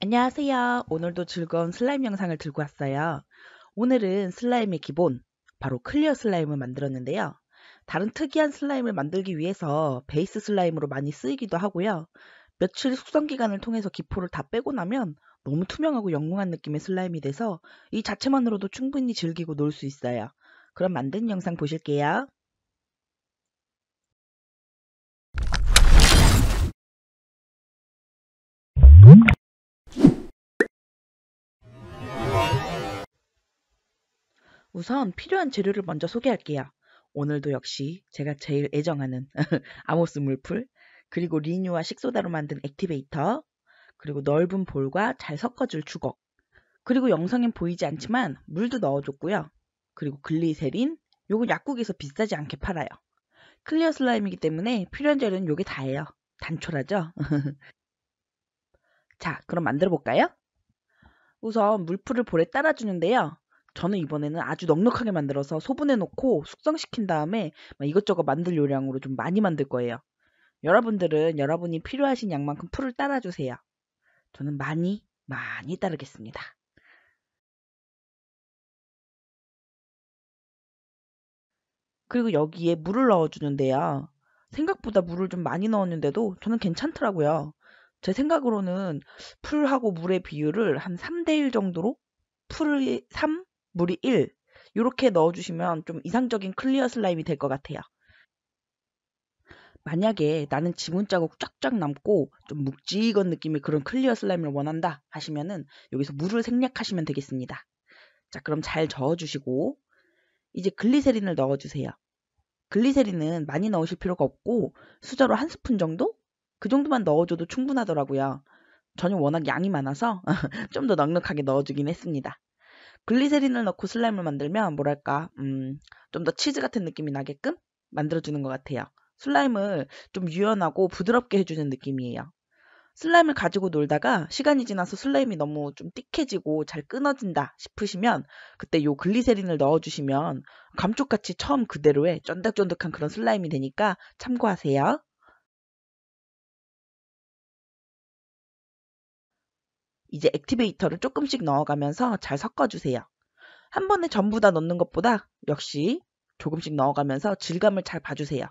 안녕하세요. 오늘도 즐거운 슬라임 영상을 들고 왔어요. 오늘은 슬라임의 기본, 바로 클리어 슬라임을 만들었는데요. 다른 특이한 슬라임을 만들기 위해서 베이스 슬라임으로 많이 쓰이기도 하고요. 며칠 숙성 기간을 통해서 기포를 다 빼고 나면 너무 투명하고 영롱한 느낌의 슬라임이 돼서 이 자체만으로도 충분히 즐기고 놀 수 있어요. 그럼 만든 영상 보실게요. 우선 필요한 재료를 먼저 소개할게요. 오늘도 역시 제가 제일 애정하는 아모스 물풀, 그리고 리뉴와 식소다로 만든 액티베이터, 그리고 넓은 볼과 잘 섞어줄 주걱, 그리고 영상엔 보이지 않지만 물도 넣어줬고요. 그리고 글리세린, 요건 약국에서 비싸지 않게 팔아요. 클리어 슬라임이기 때문에 필요한 재료는 요게 다예요. 단촐하죠? 자, 그럼 만들어 볼까요? 우선 물풀을 볼에 따라주는데요. 저는 이번에는 아주 넉넉하게 만들어서 소분해 놓고 숙성시킨 다음에 이것저것 만들 요량으로 좀 많이 만들 거예요. 여러분들은 여러분이 필요하신 양만큼 풀을 따라주세요. 저는 많이 따르겠습니다. 그리고 여기에 물을 넣어주는데요. 생각보다 물을 좀 많이 넣었는데도 저는 괜찮더라고요. 제 생각으로는 풀하고 물의 비율을 한 3대 1 정도로 풀이 3, 물이 1 요렇게 넣어주시면 좀 이상적인 클리어 슬라임이 될 것 같아요. 만약에 나는 지문 자국 쫙쫙 남고 좀 묵직한 느낌의 그런 클리어 슬라임을 원한다 하시면은 여기서 물을 생략하시면 되겠습니다. 자, 그럼 잘 저어주시고 이제 글리세린을 넣어주세요. 글리세린은 많이 넣으실 필요가 없고 수저로 한 스푼 정도? 그 정도만 넣어줘도 충분하더라고요. 저는 워낙 양이 많아서 좀 더 넉넉하게 넣어주긴 했습니다. 글리세린을 넣고 슬라임을 만들면 뭐랄까 좀 더 치즈 같은 느낌이 나게끔 만들어주는 것 같아요. 슬라임을 좀 유연하고 부드럽게 해주는 느낌이에요. 슬라임을 가지고 놀다가 시간이 지나서 슬라임이 너무 좀 띡해지고 잘 끊어진다 싶으시면 그때 요 글리세린을 넣어주시면 감쪽같이 처음 그대로의 쫀득쫀득한 그런 슬라임이 되니까 참고하세요. 이제 액티베이터를 조금씩 넣어가면서 잘 섞어주세요. 한 번에 전부 다 넣는 것보다 역시 조금씩 넣어가면서 질감을 잘 봐주세요.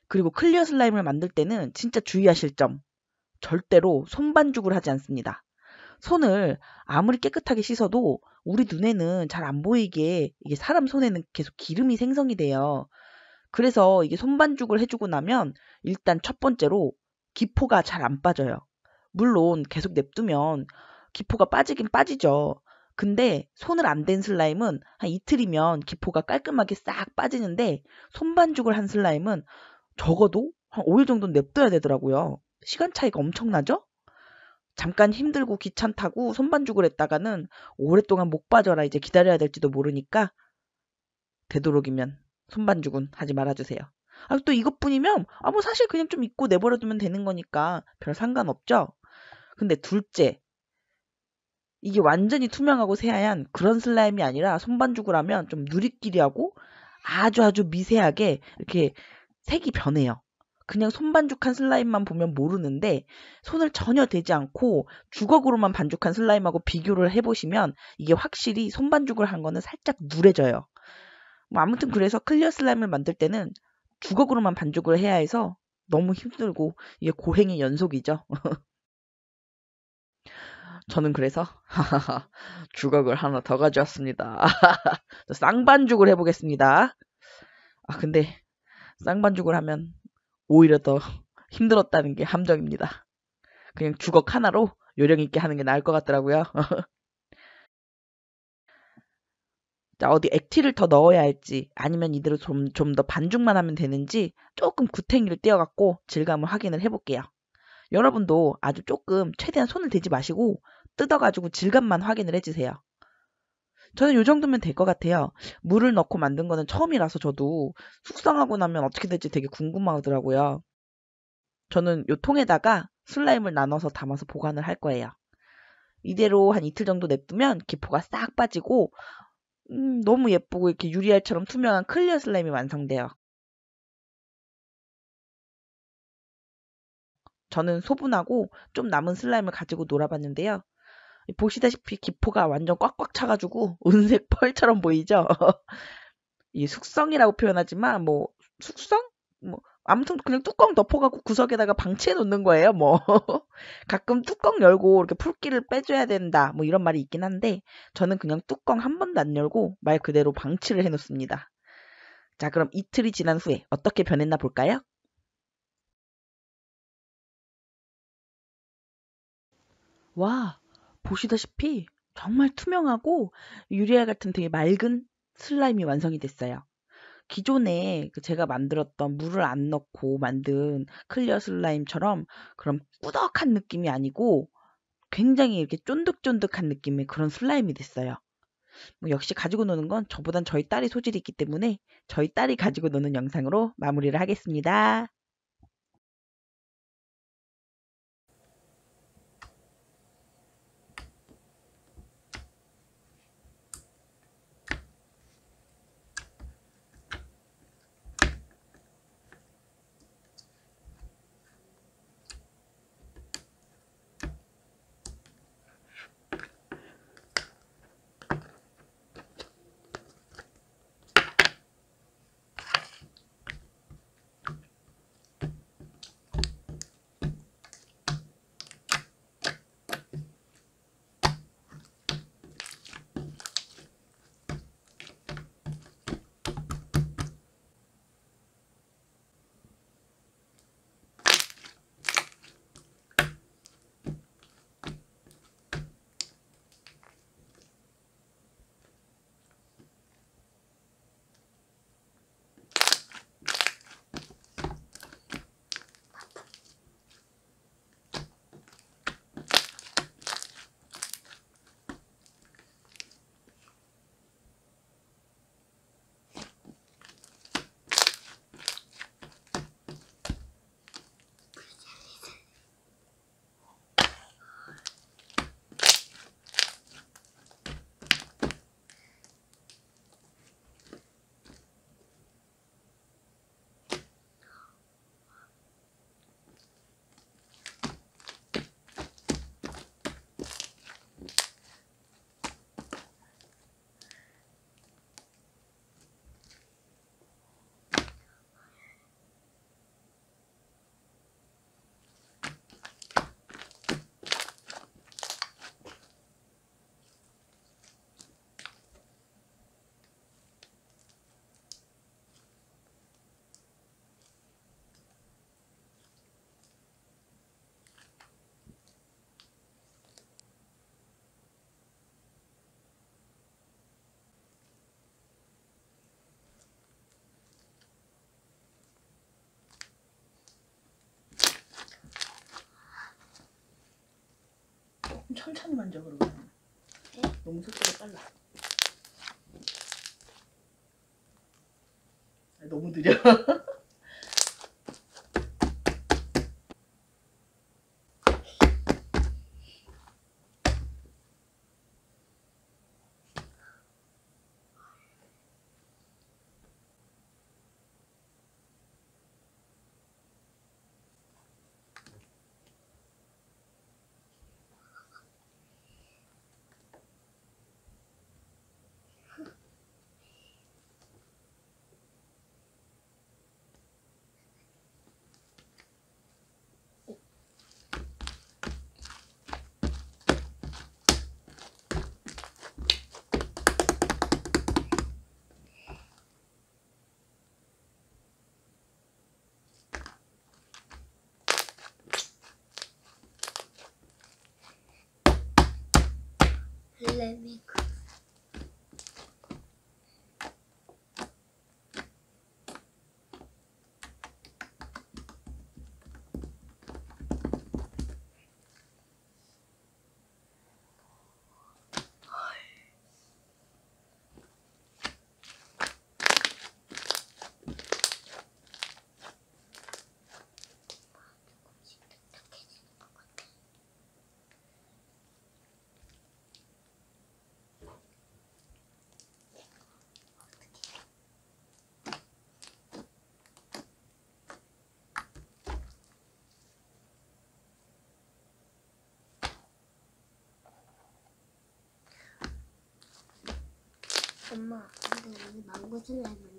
그리고 클리어 슬라임을 만들 때는 진짜 주의하실 점. 절대로 손반죽을 하지 않습니다. 손을 아무리 깨끗하게 씻어도 우리 눈에는 잘 안 보이게 이게 사람 손에는 계속 기름이 생성이 돼요. 그래서 이게 손반죽을 해주고 나면 일단 첫 번째로 기포가 잘 안 빠져요. 물론 계속 냅두면 기포가 빠지긴 빠지죠. 근데 손을 안 댄 슬라임은 한 이틀이면 기포가 깔끔하게 싹 빠지는데 손반죽을 한 슬라임은 적어도 한 5일 정도는 냅둬야 되더라고요. 시간 차이가 엄청나죠? 잠깐 힘들고 귀찮다고 손반죽을 했다가는 오랫동안 못 빠져라 이제 기다려야 될지도 모르니까 되도록이면 손반죽은 하지 말아주세요. 아, 또 이것뿐이면 뭐 사실 그냥 좀 잊고 내버려두면 되는 거니까 별 상관없죠. 근데 둘째, 이게 완전히 투명하고 새하얀 그런 슬라임이 아니라 손반죽을 하면 좀 누리끼리하고 아주 미세하게 이렇게 색이 변해요. 그냥 손반죽한 슬라임만 보면 모르는데 손을 전혀 대지 않고 주걱으로만 반죽한 슬라임하고 비교를 해보시면 이게 확실히 손반죽을 한 거는 살짝 누래져요. 뭐 아무튼 그래서 클리어 슬라임을 만들 때는 주걱으로만 반죽을 해야 해서 너무 힘들고 이게 고행의 연속이죠. 저는 그래서 주걱을 하나 더 가져왔습니다. 쌍반죽을 해보겠습니다. 근데 쌍반죽을 하면 오히려 더 힘들었다는 게 함정입니다. 그냥 주걱 하나로 요령 있게 하는 게 나을 것 같더라고요. 자, 어디 액티를 더 넣어야 할지 아니면 이대로 좀 더 반죽만 하면 되는지 조금 구탱이를 띄어갖고 질감을 확인을 해볼게요. 여러분도 아주 조금 최대한 손을 대지 마시고 뜯어가지고 질감만 확인을 해주세요. 저는 요 정도면 될 것 같아요. 물을 넣고 만든 거는 처음이라서 저도 숙성하고 나면 어떻게 될지 되게 궁금하더라고요. 저는 요 통에다가 슬라임을 나눠서 담아서 보관을 할 거예요. 이대로 한 이틀 정도 냅두면 기포가 싹 빠지고 너무 예쁘고 이렇게 유리알처럼 투명한 클리어 슬라임이 완성돼요. 저는 소분하고 좀 남은 슬라임을 가지고 놀아봤는데요. 보시다시피 기포가 완전 꽉꽉 차가지고 은색 펄처럼 보이죠? 이 숙성이라고 표현하지만 뭐 숙성? 뭐 아무튼 그냥 뚜껑 덮어갖고 구석에다가 방치해 놓는 거예요. 뭐 가끔 뚜껑 열고 이렇게 풀기를 빼줘야 된다. 뭐 이런 말이 있긴 한데 저는 그냥 뚜껑 한 번도 안 열고 말 그대로 방치를 해 놓습니다. 자, 그럼 이틀이 지난 후에 어떻게 변했나 볼까요? 와, 보시다시피 정말 투명하고 유리알 같은 되게 맑은 슬라임이 완성이 됐어요. 기존에 제가 만들었던 물을 안 넣고 만든 클리어 슬라임처럼 그런 꾸덕한 느낌이 아니고 굉장히 이렇게 쫀득쫀득한 느낌의 그런 슬라임이 됐어요. 뭐 역시 가지고 노는 건 저보단 저희 딸이 소질이 있기 때문에 저희 딸이 가지고 노는 영상으로 마무리를 하겠습니다. 천천히 만져 그러면. 너무 속도가 빨라. 너무 느려. Let me cook. 엄마, 이거 우리 망고 슬라임 만들.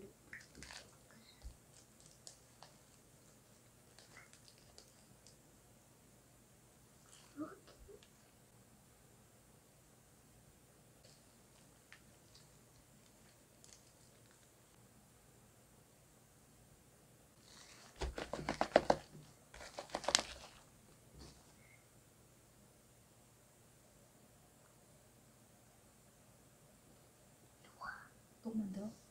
또 만들어?